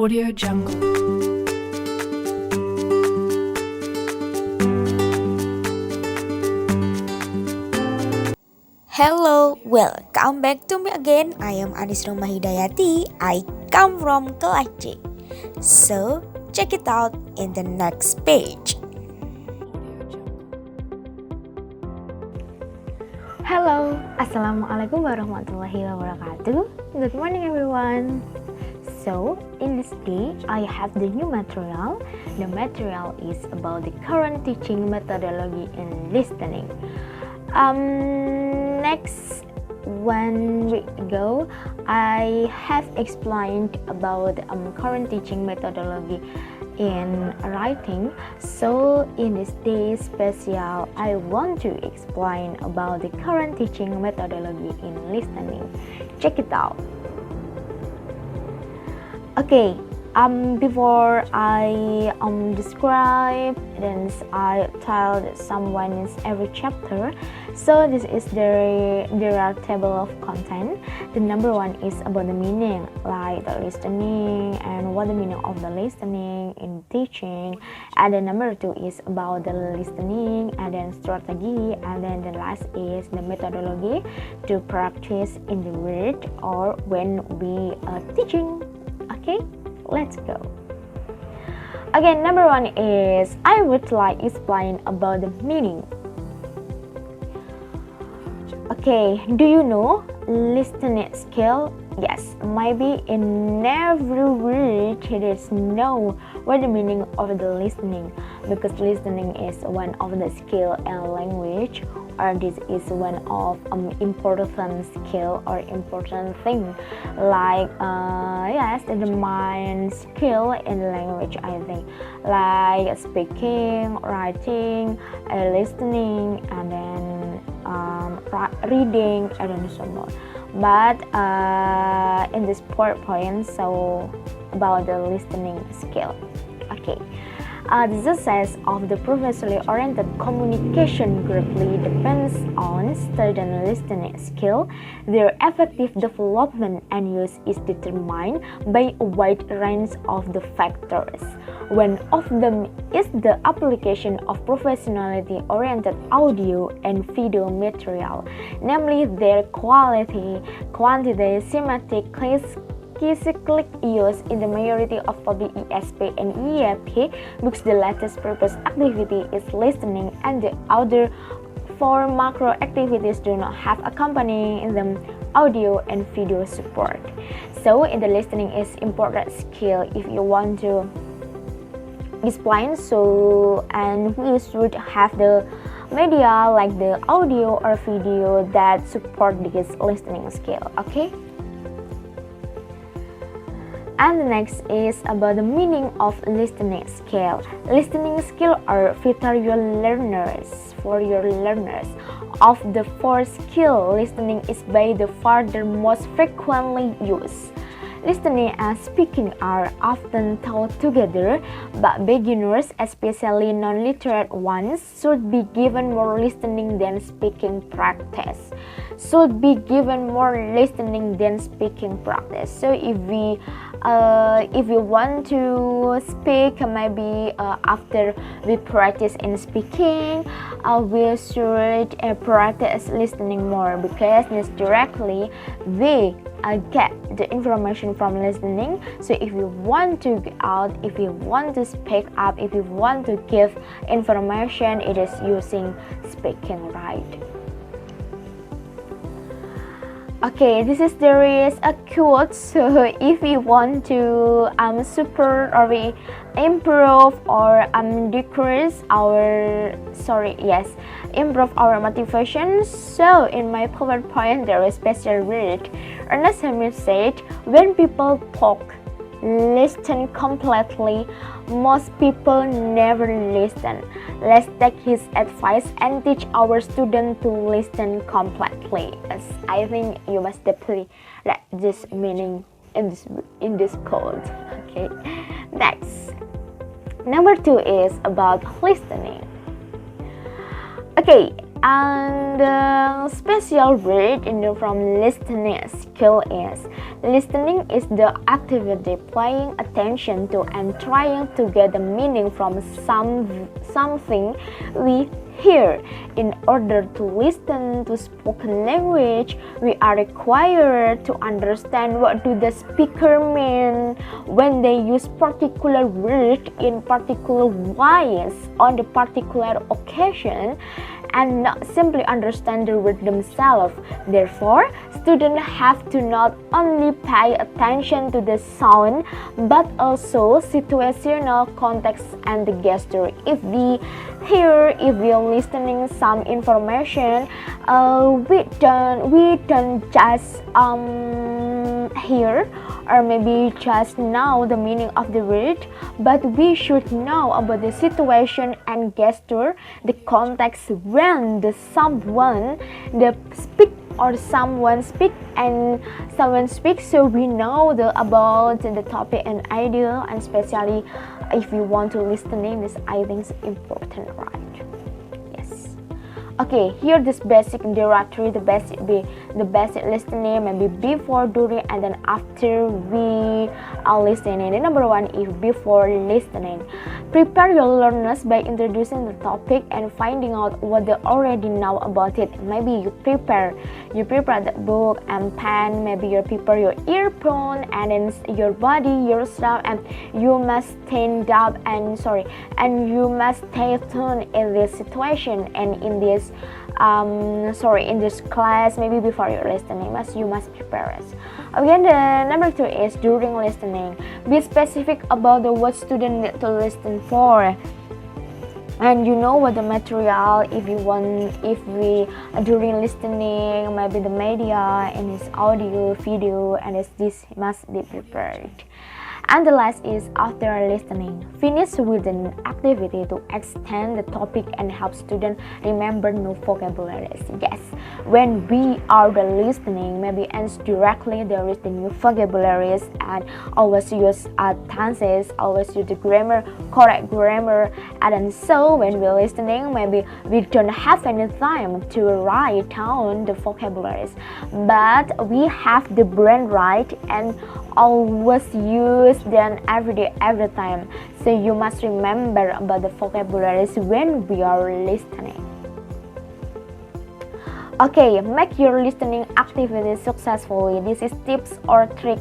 Audio Jungle. Hello, welcome back to me again. I am Rohmah Hidayati. I come from class J. So, check it out in the next page. Hello, Assalamualaikum warahmatullahi wabarakatuh. Good morning everyone. So, in this day, I have the new material. The material is about the current teaching methodology in listening. Next 1 week ago, I have explained about current teaching methodology in writing. So in this day special, I want to explain about the current teaching methodology in listening. Check it out. Okay, before I describe, then I tell someone in every chapter. So this is there are table of content. The number 1 is about the meaning, like the listening and what the meaning of the listening in teaching. And the number 2 is about the listening and then strategy. And then the last is the methodology to practice in the word or when we are teaching. Okay, let's go. Again, number 1 is I would like to explain about the meaning. Okay, do you know listening skill? Yes, maybe in every word there is no what the meaning of the listening, because listening is one of the skill in language, or this is one of important skill or important thing, like yes, the mind skill in language. I think like speaking, writing, listening, and then reading, and then so more. But in this point, so about the listening skill. Okay, the success of the professionally oriented communication greatly depends on student listening skill. Their effective development and use is determined by a wide range of the factors. One of them is the application of professionality-oriented audio and video material, namely their quality, quantity, semantic, cyclic use in the majority of public ESP and EAP, because the latest purpose activity is listening and the other 4 macro activities do not have accompanying them audio and video support. So in the listening is important skill if you want to explain, so and we should have the media like the audio or video that support this listening skill. Okay, and the next is about the meaning of listening skill. Listening skill are vital for your learners. Of the 4 skill, listening is by the far the most frequently used. Listening and speaking are often taught together, but beginners, especially non-literate ones, should be given more listening than speaking practice. So if we want to speak, maybe after we practice in speaking, we should practice listening more, because this directly we get the information from listening. So if you want to get out, if you want to speak up, if you want to give information, it is using speaking, right? Okay, there is a quote. So if we want to improve or improve our motivation. So in my PowerPoint there is special word. Ernest Hemingway said, when people talk, listen completely. Most people never listen. Let's take his advice and teach our students to listen completely. As I think you must deeply read this meaning in this quote. Okay, next. Number 2 is about listening. Okay, and the special word from listening skill is Listening is the activity paying attention to and trying to get the meaning from something we hear. In order to listen to spoken language, we are required to understand what do the speaker mean when they use particular word in particular ways on the particular occasion, and not simply understand the word themselves. Therefore, students have to not only pay attention to the sound, but also situational context and the gesture. If we are listening some information, we don't just hear or maybe just know the meaning of the word, but we should know about the situation and gesture, the context when the someone speaks, so we know about the topic and idea, and especially if we want to listening, this I think is important, right? Yes. Okay, here this basic directory, the basic listening, maybe before, during, and then after we are listening. The number one is before listening. Prepare your learners by introducing the topic and finding out what they already know about it. Maybe you prepare the book and pen, maybe you prepare your earphone and then your body, yourself, and you must stand up and you must stay tuned in this situation and in this in this class, maybe before you're listening, you must prepare it. Again, the number two is during listening. Be specific about what student need to listen for. And you know what the material, if we during listening, maybe the media and its audio, video, and this must be prepared. And the last is after listening. Finish with an activity to extend the topic and help students remember new vocabularies. Yes, when we are the listening, maybe answer directly there is the new vocabularies, and always use tenses, always use the grammar, correct grammar, and then so when we're listening, maybe we don't have any time to write down the vocabularies, but we have the brain right and always use them every day, every time. So you must remember about the vocabularies when we are listening. Okay, make your listening activity successfully. This is tips or trick.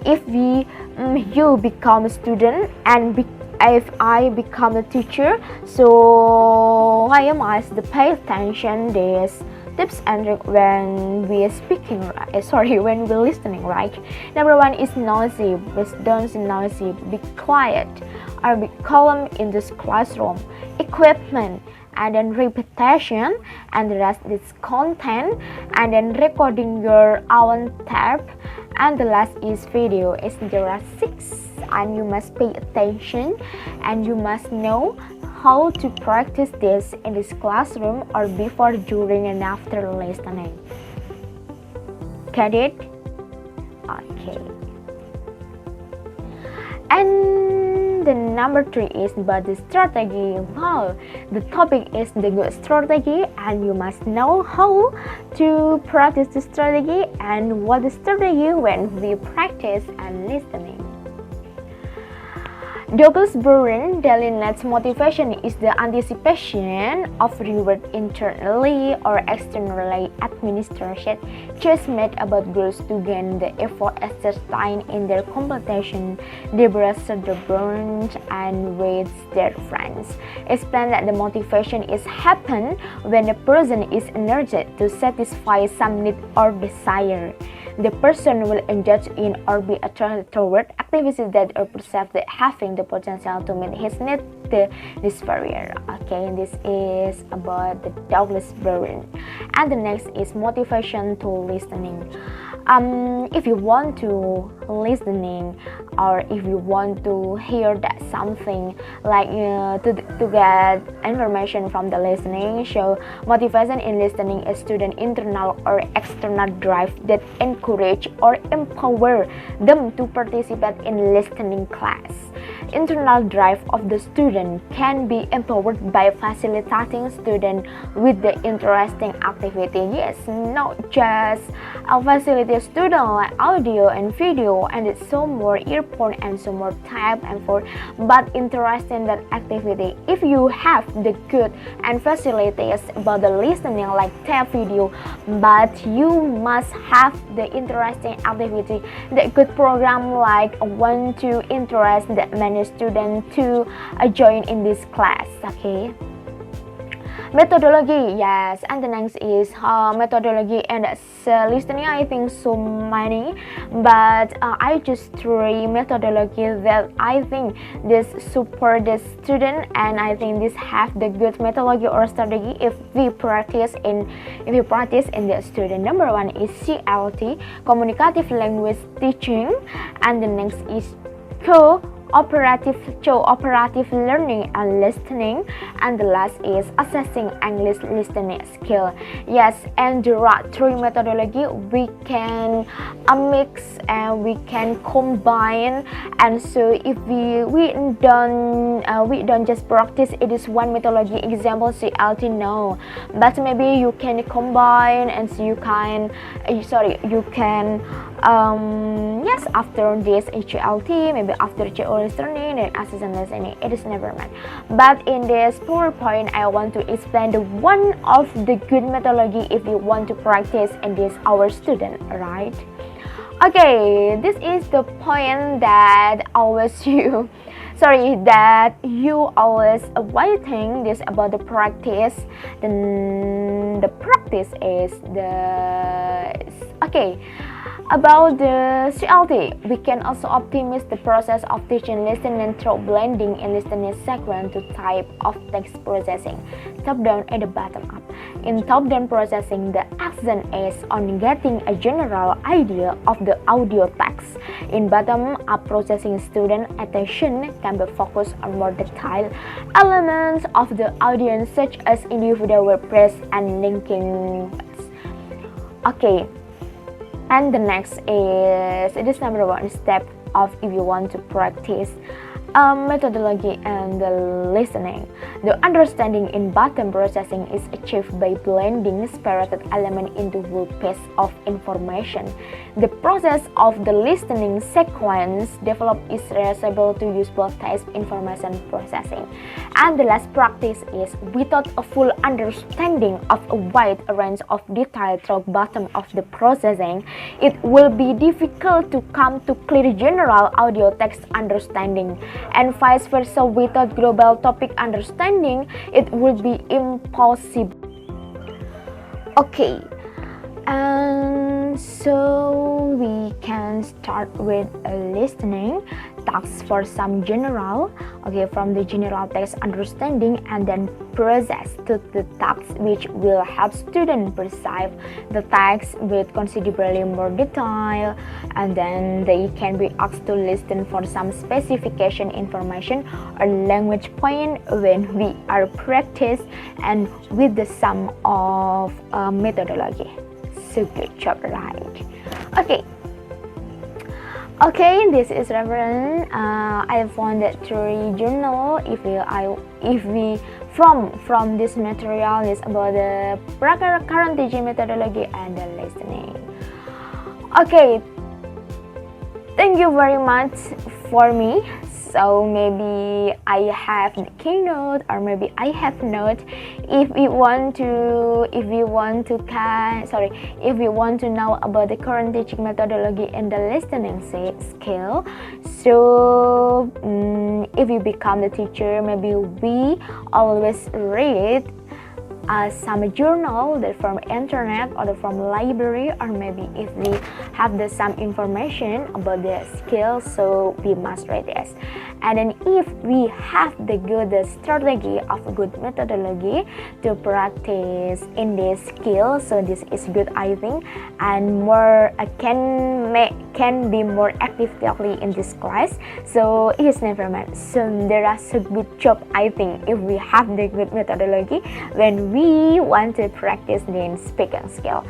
If you become a student and if I become a teacher, so I must pay attention this tips and trick when we are speaking, when we're listening, right? Number one is noisy. Don't be noisy. Be quiet or be calm in this classroom. Equipment, and then repetition, and the rest is content, and then recording your own tape, and the last is video. There are 6, and you must pay attention, and you must know how to practice this in this classroom or before, during, and after listening. Get it? Okay. And the number 3 is about the strategy. Wow, the topic is the good strategy, and you must know how to practice the strategy and what the strategy when we practice and listening. Douglas Burren daily needs motivation is the anticipation of reward internally or externally administered, just made about girls to gain the effort exercised in their competition. They brush the burns and with their friends. Explain that the motivation is happen when the person is energetic to satisfy some need or desire. The person will engage in or be attracted toward activities that are perceived as having the potential to meet his need. This barrier. Okay, this is about the Douglas Burren. And the next is motivation to listening. If you want to listening, or if you want to hear that something like to get information from the listening, so motivation in listening is student internal or external drive that encourage or empower them to participate in listening class. internal drive of the student can be empowered by facilitating students with the interesting activity. Yes, not just facilitate student like audio and video and it's so more earphone and so more type and for but interesting that activity. If you have the good and facilities about the listening like tape video, but you must have the interesting activity, the good program like want to interest that many students to join in this class. Okay. Methodology, yes, and the next is methodology and listening. I think so many, but I choose 3 methodology that I think this support the student, and I think this have the good methodology or strategy if we practice in the student. Number 1 is CLT, communicative language teaching, and the next is cooperative learning and listening, and the last is assessing English listening skill. Yes, and there are 3 methodology we can mix and we can combine, and so if we don't just practice it is one methodology, example CLT, no, but maybe you can combine and so you can yes, after this HLT, maybe after GO listening and assessment listening, it is never mind. But in this PowerPoint, I want to explain the one of the good methodology if you want to practice in this our student, right? Okay, this is the point that you always waiting this about the practice. Then the practice is okay. About the CLT, we can also optimize the process of teaching listening through blending in listening sequence to type of text processing, top-down and the bottom-up. In top-down processing, the accent is on getting a general idea of the audio text. In bottom-up processing, student attention can be focused on more detailed elements of the audience such as individual word phrase and linking words. Okay. And the next is, it is number 1 step of if you want to practice methodology and the listening. The understanding in bottom processing is achieved by blending separated element into whole piece of information. The process of the listening sequence developed is reversible to usable text information processing. And the last practice is without a full understanding of a wide range of detail through bottom of the processing, it will be difficult to come to clear general audio text understanding. And vice versa, without global topic understanding, it will be impossible. Okay, and so we can start with listening tasks for some general, from the general text understanding, and then process to the tasks which will help students perceive the text with considerably more detail, and then they can be asked to listen for some specification information or language point when we are practice and with the sum of methodology. So good job, right? Okay, this is reference. I found that 3 journal. If we from this material is about the current teaching methodology and the listening. Okay, thank you very much for me. So maybe I have the keynote or maybe I have note. If you want to know about the current teaching methodology and the listening skill. So if you become the teacher, maybe we always read some journal that from internet or from library, or maybe if we have some information about the skills, so we must read this. And then if we have the good strategy of a good methodology to practice in this skill, so this is good, I think, and more can be more actively in this class. So it is never mind. So there are a good job, I think, if we have the good methodology when we want to practice the speaking skill.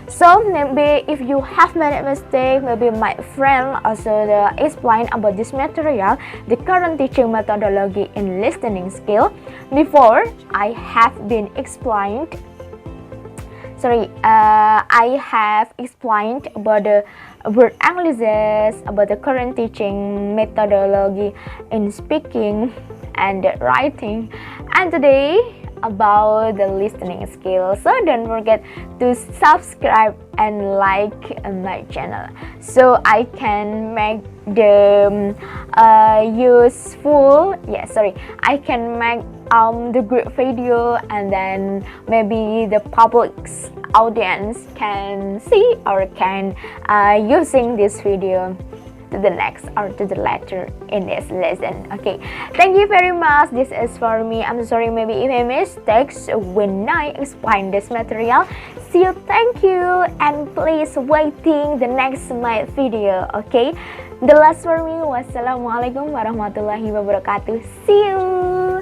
So maybe if you have made a mistake, maybe my friend also explain about this material, the current teaching methodology in listening skill. Before, I have explained about the word analysis, about the current teaching methodology in speaking and writing, and today about the listening skill. So don't forget to subscribe and like my channel so I can make the I can make the great video, and then maybe the public's audience can see or can using this video to the next or to the later in this lesson. Okay, thank you very much. This is for me. I'm sorry maybe if I mistakes when I explain this material. See you, thank you, and please waiting the next my video. Okay, the last for me. Wassalamualaikum warahmatullahi wabarakatuh. See you.